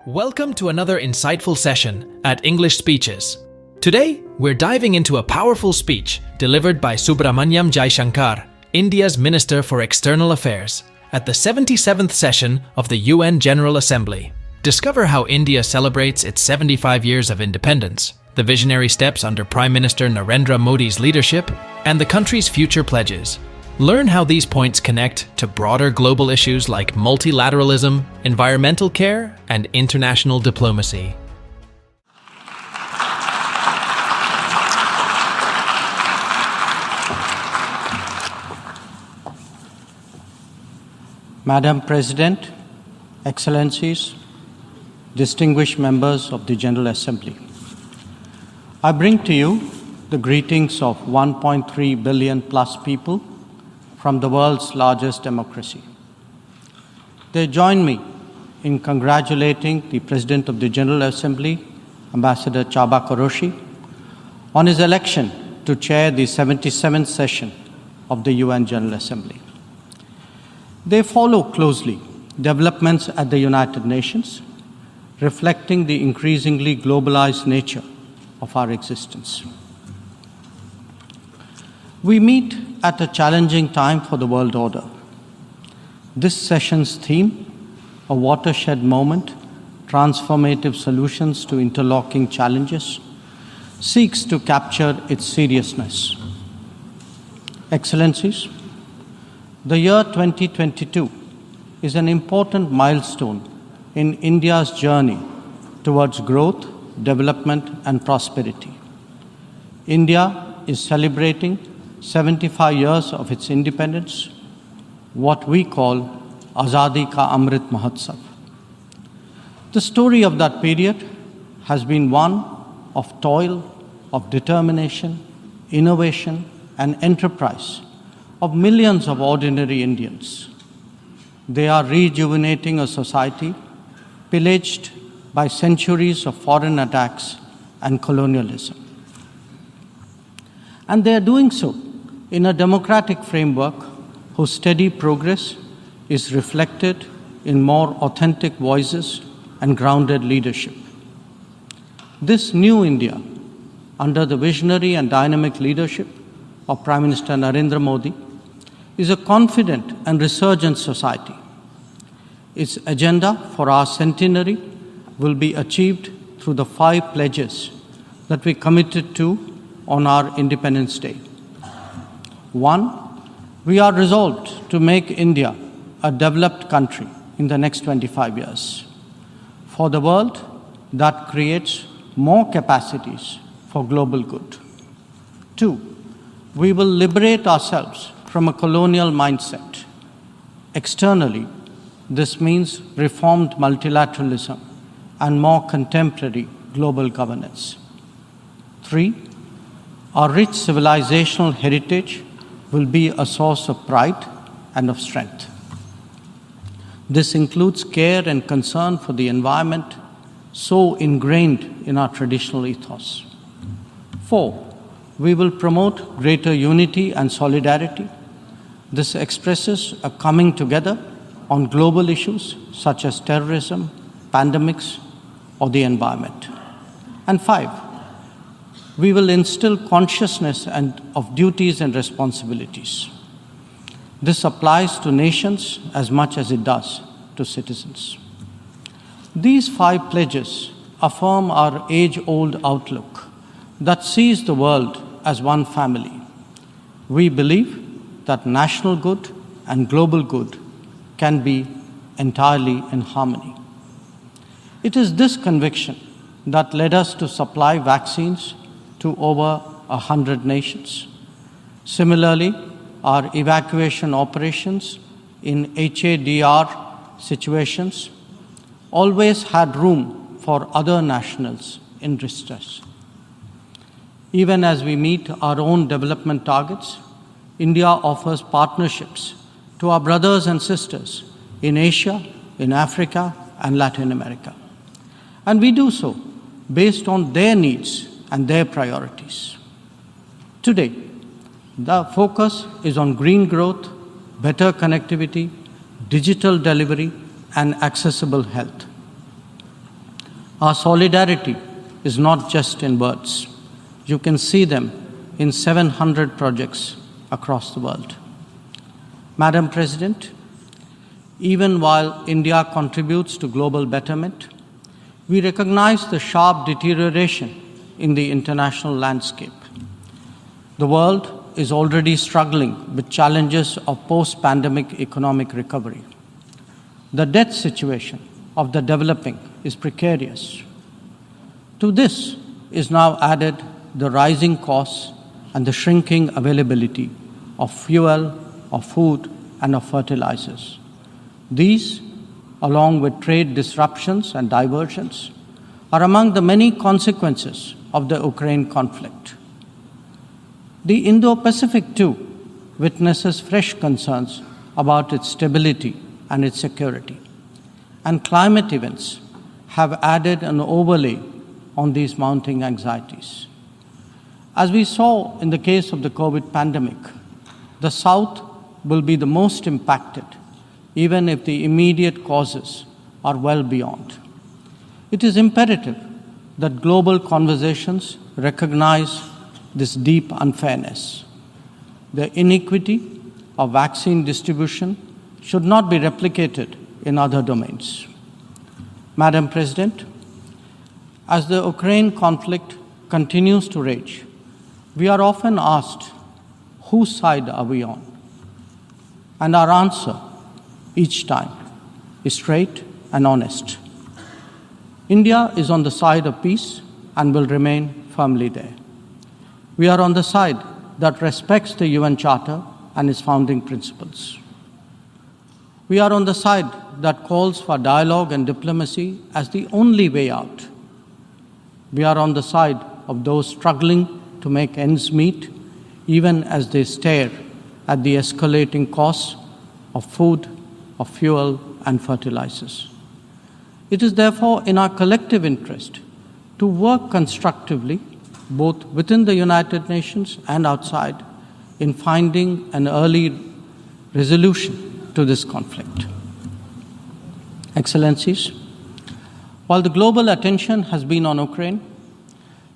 Welcome to another insightful session at English Speeches. Today, we're diving into a powerful speech delivered by Subramaniam JAISHANKar, India's Minister for External Affairs, at the 77th session of the UN General Assembly. Discover how India celebrates its 75 years of independence, the visionary steps under Prime Minister Narendra Modi's leadership, and the country's future pledges. Learn how these points connect to broader global issues like multilateralism, environmental care, and international diplomacy. Madam President, Excellencies, distinguished members of the General Assembly, I bring to you the greetings of 1.3 billion plus people from the world's largest democracy. They join me in congratulating the President of the General Assembly, Ambassador Csaba Kőrösi, on his election to chair the 77th session of the UN General Assembly. They follow closely developments at the United Nations, reflecting the increasingly globalized nature of our existence. We meet at a challenging time for the world order. This session's theme, a watershed moment, transformative solutions to interlocking challenges, seeks to capture its seriousness. Excellencies, the year 2022 is an important milestone in India's journey towards growth, development, and prosperity. India is celebrating 75 years of its independence, what we call Azadi Ka Amrit Mahotsav. The story of that period has been one of toil, of determination, innovation, and enterprise of millions of ordinary Indians. They are rejuvenating a society pillaged by centuries of foreign attacks and colonialism. And they are doing so in a democratic framework whose steady progress is reflected in more authentic voices and grounded leadership. This new India, under the visionary and dynamic leadership of Prime Minister Narendra Modi, is a confident and resurgent society. Its agenda for our centenary will be achieved through the 5 pledges that we committed to on our Independence Day. 1, we are resolved to make India a developed country in the next 25 years. For the world, that creates more capacities for global good. 2, we will liberate ourselves from a colonial mindset. Externally, this means reformed multilateralism and more contemporary global governance. 3, our rich civilizational heritage will be a source of pride and of strength. This includes care and concern for the environment, so ingrained in our traditional ethos. 4, we will promote greater unity and solidarity. This expresses a coming together on global issues such as terrorism, pandemics, or the environment. And 5, we will instill consciousness of duties and responsibilities. This applies to nations as much as it does to citizens. These 5 pledges affirm our age-old outlook that sees the world as one family. We believe that national good and global good can be entirely in harmony. It is this conviction that led us to supply vaccines to over 100 nations. Similarly, our evacuation operations in HADR situations always had room for other nationals in distress. Even as we meet our own development targets, India offers partnerships to our brothers and sisters in Asia, in Africa, and Latin America. And we do so based on their needs and their priorities. Today, the focus is on green growth, better connectivity, digital delivery, and accessible health. Our solidarity is not just in words. You can see them in 700 projects across the world. Madam President, even while India contributes to global betterment, we recognize the sharp deterioration in the international landscape. The world is already struggling with challenges of post-pandemic economic recovery. The debt situation of the developing is precarious. To this is now added the rising costs and the shrinking availability of fuel, of food, and of fertilizers. These, along with trade disruptions and diversions, are among the many consequences of the Ukraine conflict. The Indo-Pacific, too, witnesses fresh concerns about its stability and its security. And climate events have added an overlay on these mounting anxieties. As we saw in the case of the COVID pandemic, the South will be the most impacted, even if the immediate causes are well beyond. It is imperative that global conversations recognize this deep unfairness. The inequity of vaccine distribution should not be replicated in other domains. Madam President, as the Ukraine conflict continues to rage, we are often asked, whose side are we on? And our answer each time is straight and honest. India is on the side of peace and will remain firmly there. We are on the side that respects the UN Charter and its founding principles. We are on the side that calls for dialogue and diplomacy as the only way out. We are on the side of those struggling to make ends meet, even as they stare at the escalating costs of food, of fuel, and fertilizers. It is therefore in our collective interest to work constructively, both within the United Nations and outside, in finding an early resolution to this conflict. Excellencies, while the global attention has been on Ukraine,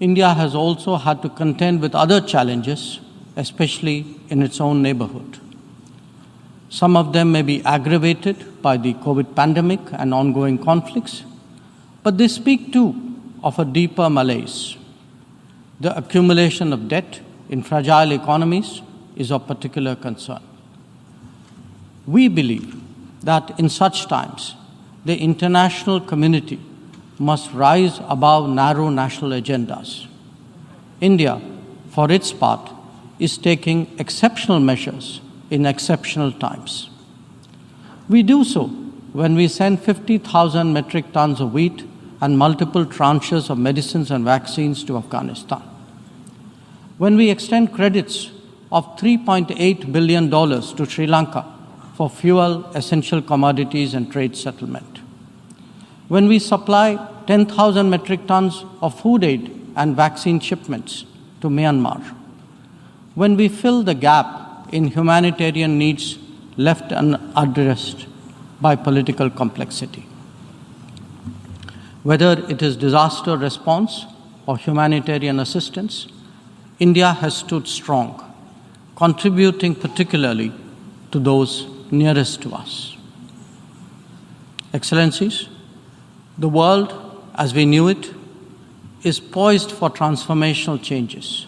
India has also had to contend with other challenges, especially in its own neighborhood. Some of them may be aggravated by the COVID pandemic and ongoing conflicts, but they speak too of a deeper malaise. The accumulation of debt in fragile economies is of particular concern. We believe that in such times, the international community must rise above narrow national agendas. India, for its part, is taking exceptional measures in exceptional times. We do so when we send 50,000 metric tons of wheat and multiple tranches of medicines and vaccines to Afghanistan. When we extend credits of $3.8 billion to Sri Lanka for fuel, essential commodities, and trade settlement. When we supply 10,000 metric tons of food aid and vaccine shipments to Myanmar. When we fill the gap in humanitarian needs left unaddressed by political complexity. Whether it is disaster response or humanitarian assistance, India has stood strong, contributing particularly to those nearest to us. Excellencies, the world as we knew it is poised for transformational changes.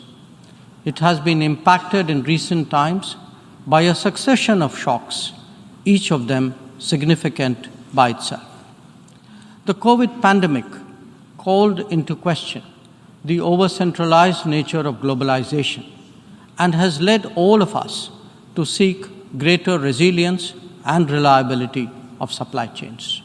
It has been impacted in recent times by a succession of shocks, each of them significant by itself. The COVID pandemic called into question the over-centralized nature of globalization and has led all of us to seek greater resilience and reliability of supply chains.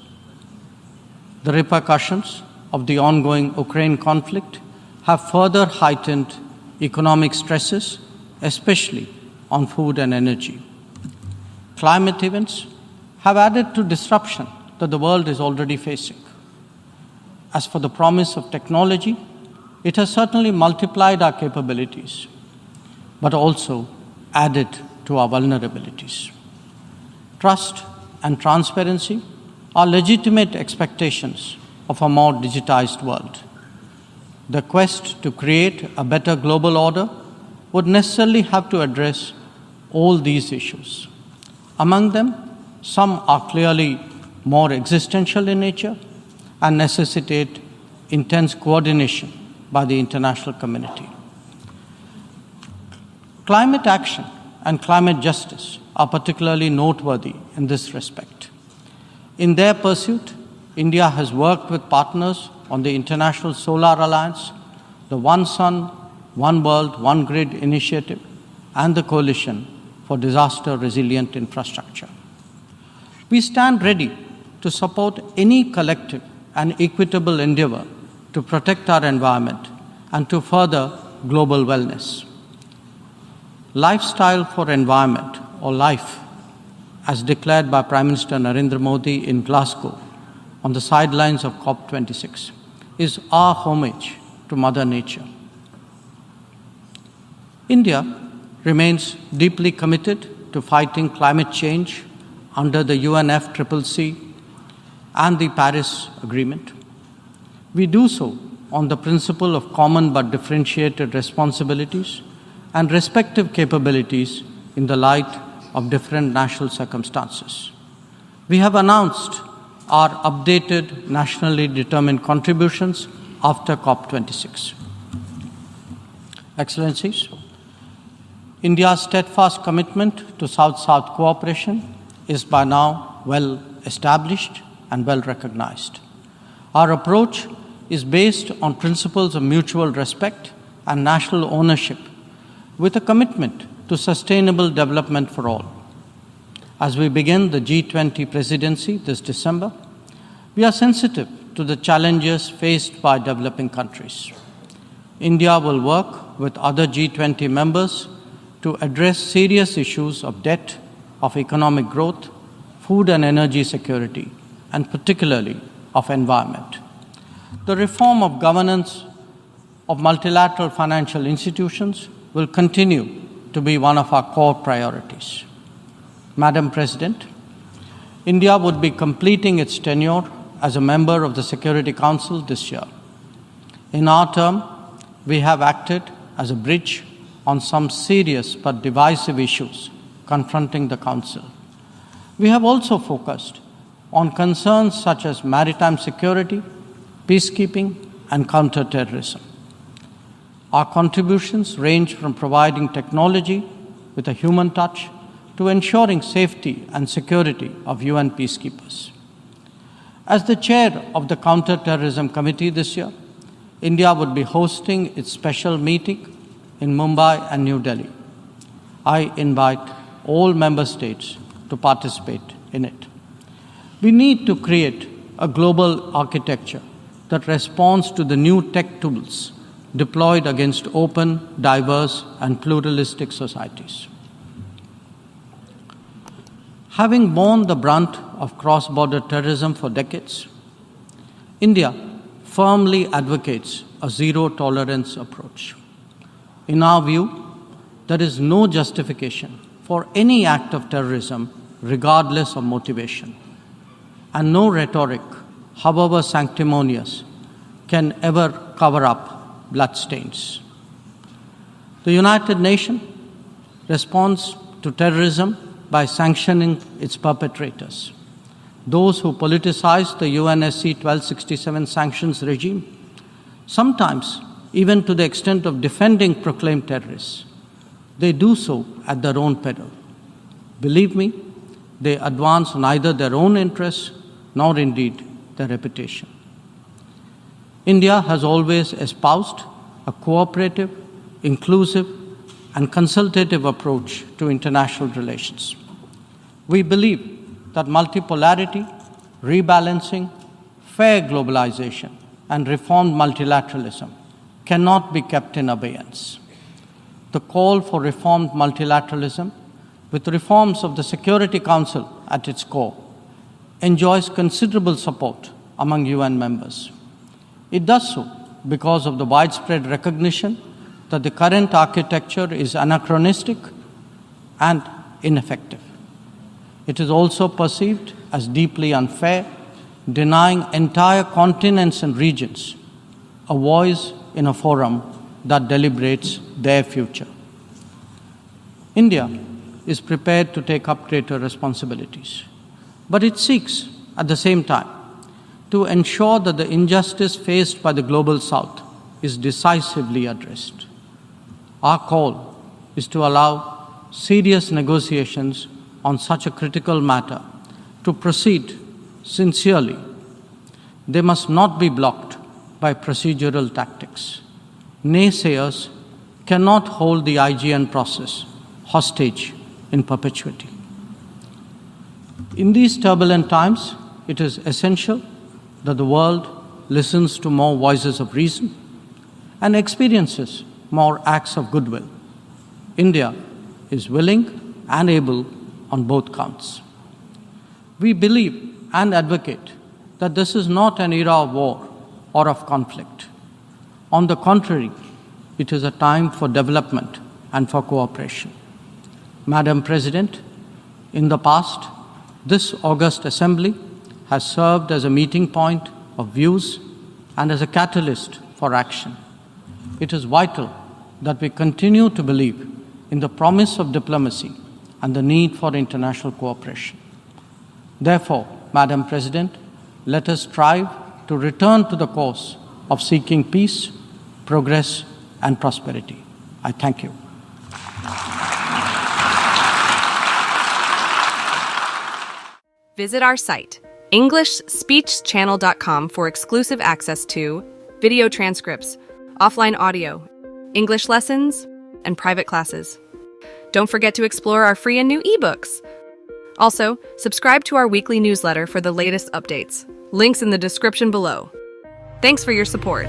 The repercussions of the ongoing Ukraine conflict have further heightened economic stresses, especially on food and energy. Climate events have added to disruption that the world is already facing. As for the promise of technology, it has certainly multiplied our capabilities, but also added to our vulnerabilities. Trust and transparency are legitimate expectations of a more digitized world. The quest to create a better global order would necessarily have to address all these issues. Among them, some are clearly more existential in nature and necessitate intense coordination by the international community. Climate action and climate justice are particularly noteworthy in this respect. In their pursuit, India has worked with partners on the International Solar Alliance, the One Sun, One World, One Grid initiative, and the Coalition for Disaster Resilient Infrastructure. We stand ready to support any collective and equitable endeavor to protect our environment and to further global wellness. Lifestyle for environment, or LIFE, as declared by Prime Minister Narendra Modi in Glasgow on the sidelines of COP26, is our homage to Mother Nature. India remains deeply committed to fighting climate change under the UNFCCC and the Paris Agreement. We do so on the principle of common but differentiated responsibilities and respective capabilities in the light of different national circumstances. We have announced our updated nationally determined contributions after COP26. Excellencies, India's steadfast commitment to South-South cooperation is by now well established and well recognized. Our approach is based on principles of mutual respect and national ownership, with a commitment to sustainable development for all. As we begin the G20 presidency this December, we are sensitive to the challenges faced by developing countries. India will work with other G20 members to address serious issues of debt, of economic growth, food and energy security, and particularly of environment. The reform of governance of multilateral financial institutions will continue to be one of our core priorities. Madam President, India would be completing its tenure as a member of the Security Council this year. In our term, we have acted as a bridge on some serious but divisive issues confronting the Council. We have also focused on concerns such as maritime security, peacekeeping, and counterterrorism. Our contributions range from providing technology with a human touch to ensuring safety and security of UN peacekeepers. As the chair of the Counterterrorism Committee this year, India would be hosting its special meeting in Mumbai and New Delhi. I invite all member states to participate in it. We need to create a global architecture that responds to the new tech tools deployed against open, diverse, and pluralistic societies. Having borne the brunt of cross-border terrorism for decades, India firmly advocates a zero-tolerance approach. In our view, there is no justification for any act of terrorism regardless of motivation, and no rhetoric, however sanctimonious, can ever cover up bloodstains. The United Nations responds to terrorism by sanctioning its perpetrators. Those who politicize the UNSC 1267 sanctions regime, sometimes even to the extent of defending proclaimed terrorists, they do so at their own peril. Believe me, they advance neither their own interests nor indeed their reputation. India has always espoused a cooperative, inclusive, and consultative approach to international relations. We believe that multipolarity, rebalancing, fair globalization, and reformed multilateralism cannot be kept in abeyance. The call for reformed multilateralism, with reforms of the Security Council at its core, enjoys considerable support among UN members. It does so because of the widespread recognition that the current architecture is anachronistic and ineffective. It is also perceived as deeply unfair denying entire continents and regions a voice in a forum that deliberates their future. India is prepared to take up greater responsibilities, but it seeks, at the same time, to ensure that the injustice faced by the Global South is decisively addressed. Our call is to allow serious negotiations on such a critical matter to proceed sincerely. They must not be blocked by procedural tactics. Naysayers cannot hold the IGN process hostage in perpetuity. In these turbulent times, it is essential that the world listens to more voices of reason and experiences more acts of goodwill. India is willing and able on both counts. We believe and advocate that this is not an era of war or of conflict. On the contrary, it is a time for development and for cooperation. Madam President, in the past, this august assembly has served as a meeting point of views and as a catalyst for action. It is vital that we continue to believe in the promise of diplomacy and the need for international cooperation. Therefore, Madam President, let us strive to return to the course of seeking peace, progress, and prosperity. I thank you. Visit our site, EnglishSpeechChannel.com, for exclusive access to video transcripts, offline audio, English lessons, and private classes. Don't forget to explore our free and new ebooks. Also, subscribe to our weekly newsletter for the latest updates. Links in the description below. Thanks for your support.